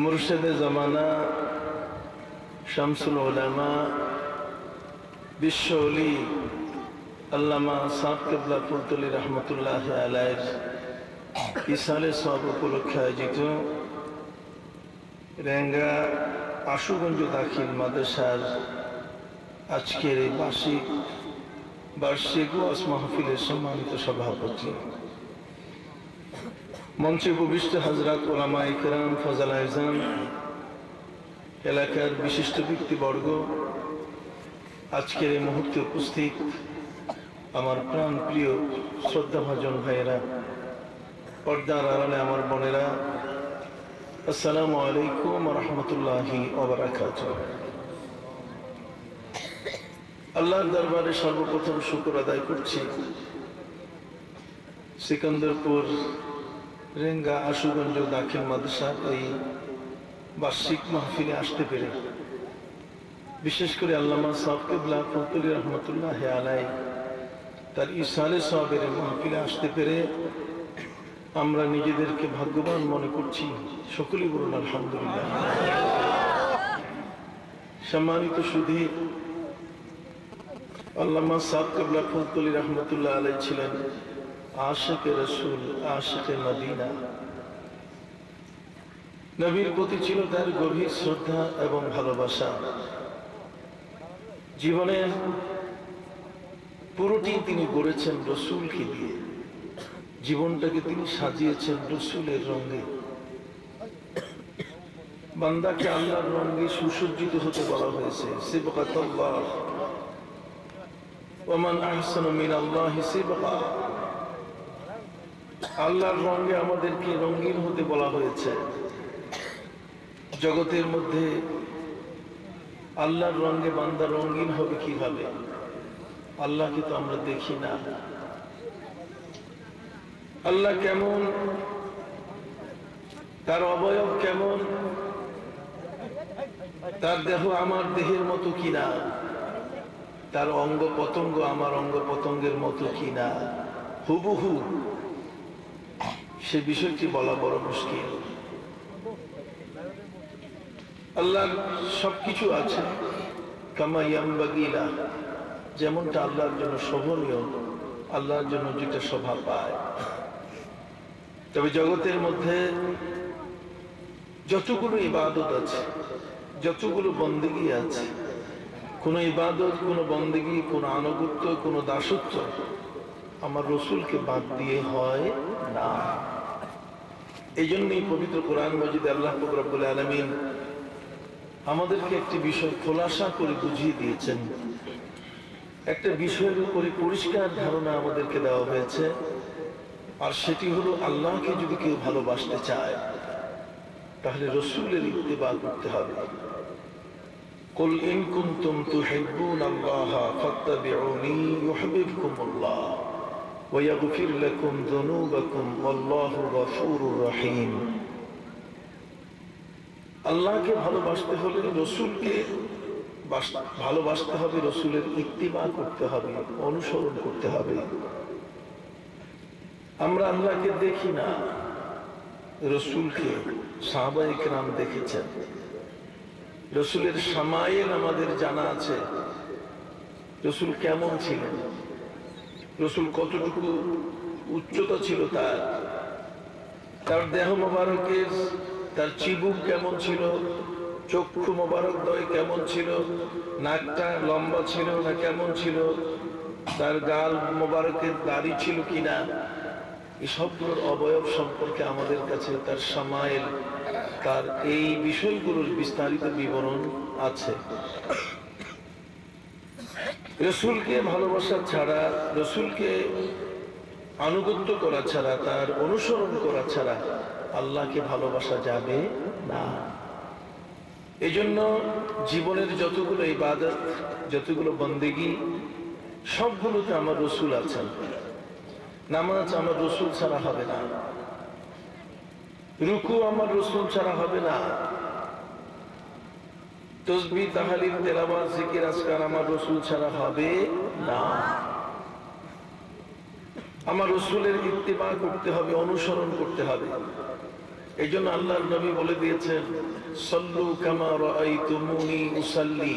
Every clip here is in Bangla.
মুর্শিদে জামানা শামসুল উলামা বিশ্ব ওলি আল্লামা সাদ কিবলা ফুলতলি রহমতুল্লাহ আলাইহির ইসালে সওয়াব উপলক্ষে আয়োজিত রেঙ্গা আশুগঞ্জ দাখিল মাদ্রাসার আজকের এই বার্ষিক ওয়াজ মাহফিলের সম্মানিত সভাপতি, মঞ্চে উপবিষ্ট হযরত উলামায়ে কেরাম, ফজল আযম, এলাকার বিশিষ্ট ব্যক্তিবর্গ, আজকের এই মুহূর্তে উপস্থিত আমার প্রাণ প্রিয় শ্রদ্ধাভাজন ভাইয়েরা, পর্দার আড়ালে আমার বোনেরা, আসসালামু আলাইকুম ওয়া রাহমাতুল্লাহি ওয়া বারাকাতুহু। আল্লাহর দরবারে সর্বপ্রথম শুকর আদায় করছি সিকান্দারপুর রেঙ্গা আশুগঞ্জ দাখিল মাদ্রাসার এই বার্ষিক মাহফিলে আসতে পেরে, বিশেষ করে আল্লামা সাদ কিবলা ফুলতলি রহমতুল্লাহ আলাইহি তার ইসালে সওয়াবের মাহফিলে আসতে পেরে আমরা নিজেদেরকে ভাগ্যবান মনে করছি। সকলেই বলুন আলহামদুলিল্লাহ। সম্মানিত সুধী, আল্লামা সাদ কিবলা ফুলতলি রহমতুল্লাহ আলাইহি ছিলেন আশিকে রাসূল, আশিকে মদিনা। নবীর প্রতি ছিল তার গভীর শ্রদ্ধা এবং ভালোবাসা। জীবনের পুরোটি তিনি গড়েছেন রসুলকে দিয়ে, জীবনটাকে তিনি সাজিয়েছেন রসুলের রঙে। বান্দাকে আল্লাহর রঙে সুসজ্জিত হতে বলা হয়েছে। সিবগাতুল্লাহ ওয়া মান আহসানু মিনাল্লাহি সিবগা। আল্লাহর রঙে আমাদেরকে রঙিন হতে বলা হয়েছে। জগতের মধ্যে আল্লাহর রঙে বান্দা রঙিন হবে কিভাবে? আল্লাহকে তো আমরা দেখি না। আল্লাহ কেমন, তার অবয়ব কেমন, তার দেহ আমার দেহের মতো কিনা, তার অঙ্গ পতঙ্গ আমার অঙ্গ পতঙ্গের মতো কিনা, হুবহু, সে বিষয়টি বলা বড় মুশকিল। আল্লাহর সবকিছু আছে কামা ইয়ামবাগি লাহ, যেমনটা আল্লাহর জন্য শোভনীয়, আল্লাহর জন্য যেটা শোভা পায়। তবে জগতের মধ্যে যতগুলো ইবাদত আছে, যতগুলো বন্দেগী আছে, কোন ইবাদত, কোন বন্দেগী, কোন আনুগত্য, কোন দাসত্ব আমার রসুলকে বাদ দিয়ে হয় না। এই জন্যই পবিত্র কোরআন মাজিদে আল্লাহ পাক রব্বুল আলামিন আমাদেরকে একটি বিষয় খোলাসা করে বুঝিয়ে দিয়েছেন। একটা বিষয়ের উপরে পরিষ্কার ধারণা আমাদেরকে দেওয়া হয়েছে, আর সেটি হলো আল্লাহকে যদি কেউ ভালোবাসতে চায় তাহলে রসুলের ইত্তেবা করতে হবে। কুল ইন কুনতুম তুহিব্বুনাল্লাহা ফাত্তাবিউনি ইউহিব্বুকুমুল্লাহ ওয়া ইয়াগফির লাকুম যুনুবাকুম ওয়াল্লাহু গফুরুর রহিম। আল্লাহকে ভালোবাসতে হলে রসুলকে ভালোবাসতে হবে, রসুলের ইত্তিবা করতে হবে, অনুসরণ করতে হবে। আমরা আল্লাহকে দেখি না, রসুলকে সাহাবায়ে কেরাম দেখেছেন। রসুলের শামায়েল আমাদের জানা আছে। রসুল কেমন ছিলেন, রসুল কতটুকু উচ্চতা ছিল তার দেহ মোবারকের, তার চিবুক কেমন ছিল, চক্ষু মোবারক দ্বয় কেমন ছিল, নাকটা লম্বা ছিল না কেমন ছিল, তার গাল মোবারকের দাড়ি ছিল কিনা, এই সবগুলোর অবয়ব সম্পর্কে আমাদের কাছে তার শামায়েল, তার এই বিষয়গুলোর বিস্তারিত বিবরণ আছে। রসুলকে ভালোবাসা ছাড়া, রসুলকে আনুগত্য করা ছাড়া, তার অনুসরণ করা ছাড়া আল্লাহকে ভালোবাসা যাবে না। এই জন্য জীবনের যতগুলো ইবাদত, যতগুলো বন্দেগী, সবগুলোতে আমার রসুল আছেন। নামাজ আমার রসুল ছাড়া হবে না, রুকু আমার রসুল ছাড়া হবে না, তাসবিহ, তাহলিল, তেলাওয়াত, জিকির, আজকার আমার রসুল ছাড়া হবে না। আমার রসুলের ইত্তেবা করতে হবে, অনুসরণ করতে হবে। এই জন্য আল্লাহর নবী বলে দিয়েছেন, সল্লু কামা রাআইতুমুনি উসাল্লি,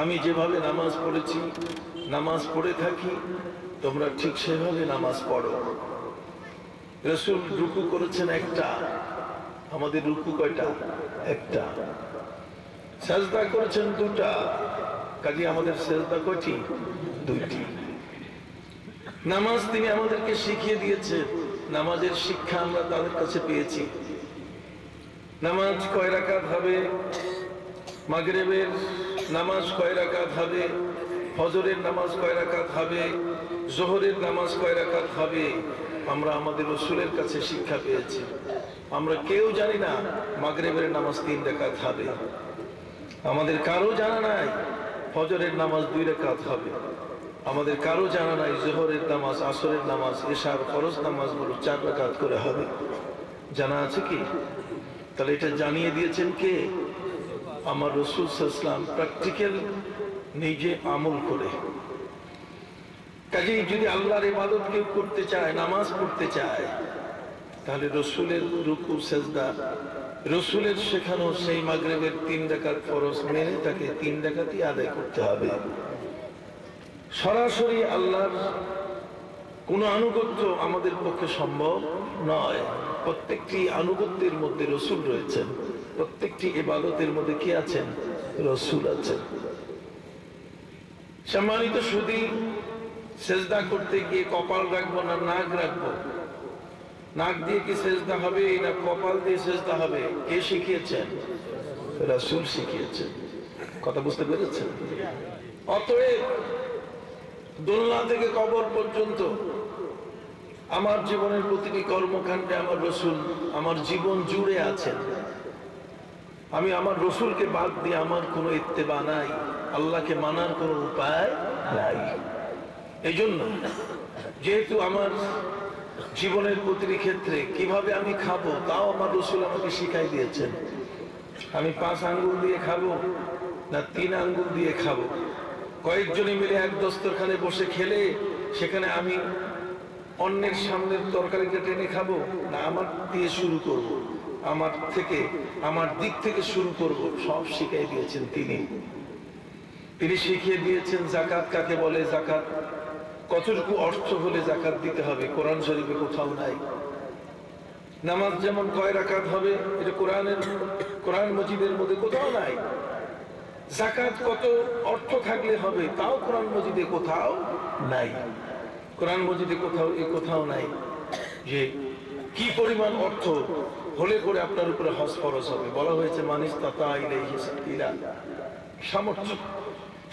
আমি যেভাবে নামাজ পড়েছি, নামাজ পড়ে থাকি, তোমরা ঠিক সেভাবে নামাজ পড়ো। রাসূল রুকু করেছেন একটা, আমাদের রুকু কয়টা? একটা। সাজদা করেছেন দুটা, কাজে আমাদের সাজদা কয়টি? দুইটি। নামাজ তিনি আমাদেরকে শিখিয়ে দিয়েছেন, নামাজের শিক্ষা আমরা তাদের কাছে পেয়েছি। নামাজ কয় রাকাত হবে, মাগরিবের নামাজ কয় রাকাত হবে, ফজরের নামাজ কয় রাকাত হবে, যোহরের নামাজ কয় রাকাত হবে, আমরা আমাদের রাসূলের কাছে শিক্ষা পেয়েছি। আমরা কেউ জানি না মাগরিবের নামাজ 3 রাকাত হবে, আমাদের কারো জানা নাই ফজরের নামাজ 2 রাকাত হবে, আমাদের কারো জানা নাই যোহরের নামাজ, আসরের নামাজ, এশার ফরজ নামাজগুলো 4 রাকাত করে হবে। জানা আছে কি? তাহলে এটা জানিয়ে দিয়েছেন কে? আমার রাসূল সাল্লাল্লাহু আলাইহি ওয়াসাল্লাম, প্র্যাকটিক্যাল, নিজে আমল করে। কাজেই যদি আল্লাহর ইবাদত কেউ করতে চায়, নামাজ পড়তে চায়, তাহলে রাসূলের রুকু সাজদা, রাসূলের শেখানো সেই মাগরিবের 3 রাকাত ফরজ মেনে তাকে 3 রাকাতই আদায় করতে হবে। সরাসরি আল্লাহর কোন আনুগত্য আমাদের পক্ষে সম্ভব নয়। প্রত্যেকটি আনুগত্যের মধ্যে রাসূল রয়েছেন, প্রত্যেকটি ইবাদতের মধ্যে কি আছেন? রাসূল আছেন। সম্মানিত সুধী, সেজদা করতে গিয়ে কপাল রাখবো না নাক রাখবো? নাক দিয়ে কি সেজদা হবে না কপাল দিয়ে সেজদা হবে? কে শিখিয়েছেন? রাসূল শিখিয়েছেন। কথা বুঝতে পেরেছেন? অতএব দোলনা থেকে কবর পর্যন্ত আমার জীবনের প্রতিটি কর্মকাণ্ডে আমার রাসূল আমার জীবন জুড়ে আছেন। আমি আমার রাসূলকে বাদ দিয়ে আমার কোনো ইত্তেবা নাই, আল্লাহকে মানার কোনো উপায় নাই। এই জন্য যেহেতু আমার জীবনের প্রতিটি ক্ষেত্রে কিভাবে আমি খাবো তাও আমার রাসূল আমাকে শিখাই দিয়েছেন। আমি 5 আঙ্গুল দিয়ে খাবো না 3 আঙ্গুল দিয়ে খাবো? কয়েকজনে মিলে এক দস্তরখানে বসে খেলে সেখানে আমি অন্যের সামনের তরকারিটা টেনে খাবো, না আমার দিয়ে শুরু করব, আমার দিক থেকে শুরু করব? সব শিখিয়ে দিয়েছেন তিনি। তিনি শিখিয়ে দিয়েছেন যাকাত কাকে বলে, যাকাত কতটুকু অর্থ হলে যাকাত দিতে হবে, কোরআন শরীফে কোথাও নাই। নামাজ যেমন কয় রাকাত হবে, এটা কোরআন মজিদের মধ্যে কোথাও নাই। যাকাত কত অর্থ থাকলে হবে, তাও কোরআন মজিদে কোথাও নাই। কোরআন মজিদে কোথাও নাই যে কি পরিমাণ অর্থ হলে করে আপনার উপরে হজ ফরজ হবে। বলা হয়েছে মানিস্তাতা ইলাইহি সাবিলা,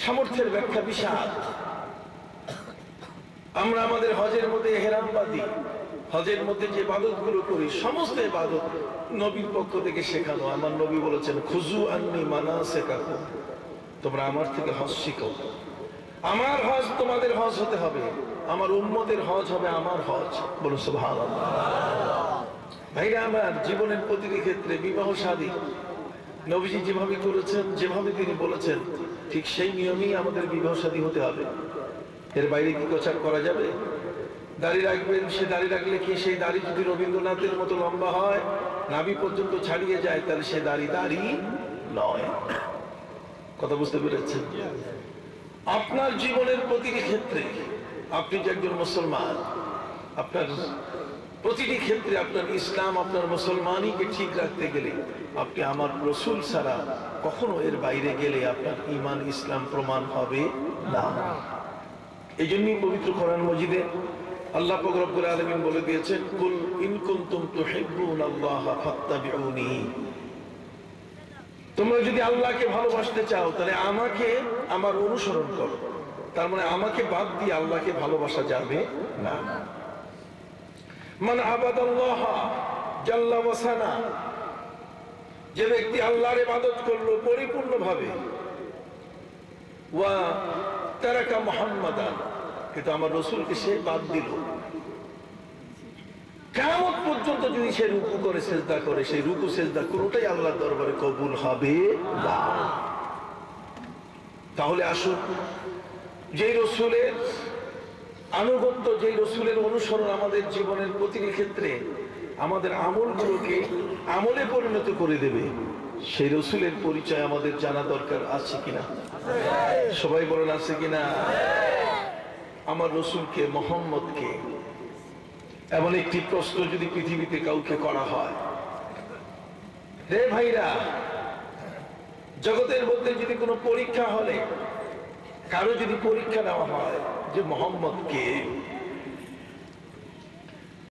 সামর্থ্যের ব্যাখ্যা বিশাল। আমরা আমাদের হজের মধ্যে ইহরাম বাঁধি, হজের মধ্যে যে ইবাদতগুলো করি সমস্ত ইবাদত নবীর পক্ষ থেকে শেখানো। আমার নবী বলেছেন, খুযু আন্নী মানাসিকাকুম, তোমরা আমার থেকে হজ শিখো। আমার হজ তোমাদের হজ হতে হবে, আমার উম্মতের হজ হবে আমার হজ। বলুন সুবহানাল্লাহ। ভাইরা আমার, জীবনের প্রতিটি ক্ষেত্রে বিবাহ শাদী নবীজি যেভাবে করেছেন, যেভাবে তিনি বলেছেন, ঠিক সেই নিয়মেই আমাদের বিবাহ শাদী হতে হবে। এর বাইরে কি গোছার করা যাবে? দাড়ি রাখবেন, সে দাড়ি রাখলে কি সেই দাড়ি যদি রবীন্দ্রনাথের মতো লম্বা হয়, নাভি পর্যন্ত ছাড়িয়ে যায়, তাহলে সে দাড়ি নয়। কথা বুঝতে পেরেছেন? আপনার জীবনের প্রতিটি ক্ষেত্রে, আপনি যে একজন মুসলমান, আপনার প্রতিটি ক্ষেত্রে আপনার ইসলাম, আপনার মুসলমানিকে ঠিক রাখতে গেলে আপনি আমার রাসূল ছাড়া কখনো এর বাইরে গেলে আপনার ঈমান ইসলাম প্রমাণ হবে না। এই জন্যই পবিত্র কোরআন মজিদে আল্লাহ পাক রব্বুল আলামিন বলে দিয়েছেন, কুল ইন কুনতুম তুহিব্বুনাল্লাহা ফাত্তাবিউনি, তোমরা যদি আল্লাহকে ভালোবাসতে চাও তাহলে আমাকে আমার অনুসরণ করো। তার মানে আমাকে বাদ দিয়ে আল্লাহকে ভালোবাসা যাবে না। মান আবাদাল্লাহ জাল্লা ওয়া সানা, যে ব্যক্তি আল্লাহর ইবাদত করলো পরিপূর্ণভাবে, ওয়া তারাকা মুহাম্মাদান, কিন্তু আমার রাসূলকে সে বাদ দিল, কিয়ামত পর্যন্ত যদি সে রুকু করে সিজদা করে, সেই রুকু সিজদা কোনোটাই আল্লাহর দরবারে কবুল হবে না। তাহলে আসুন, যেই রাসূলের আনুগত্য, যেই রাসূলের অনুসরণ আমাদের জীবনের প্রতিটি ক্ষেত্রে আমাদের আমলগুলোকে আমলে পরিণত করে দেবে, সেই রসুলের পরিচয় আমাদের জানা দরকার আছে কিনা? সবাই বলেন আছে কিনা? আমার রসুলকে, মোহাম্মদকে এমন একটি প্রশ্ন যদি পৃথিবীতে কাউকে করা হয়, রে ভাইরা, জগতের মধ্যে যদি কোনো পরীক্ষা হলে কারো যদি পরীক্ষা নেওয়া হয় যে মোহাম্মদ কে,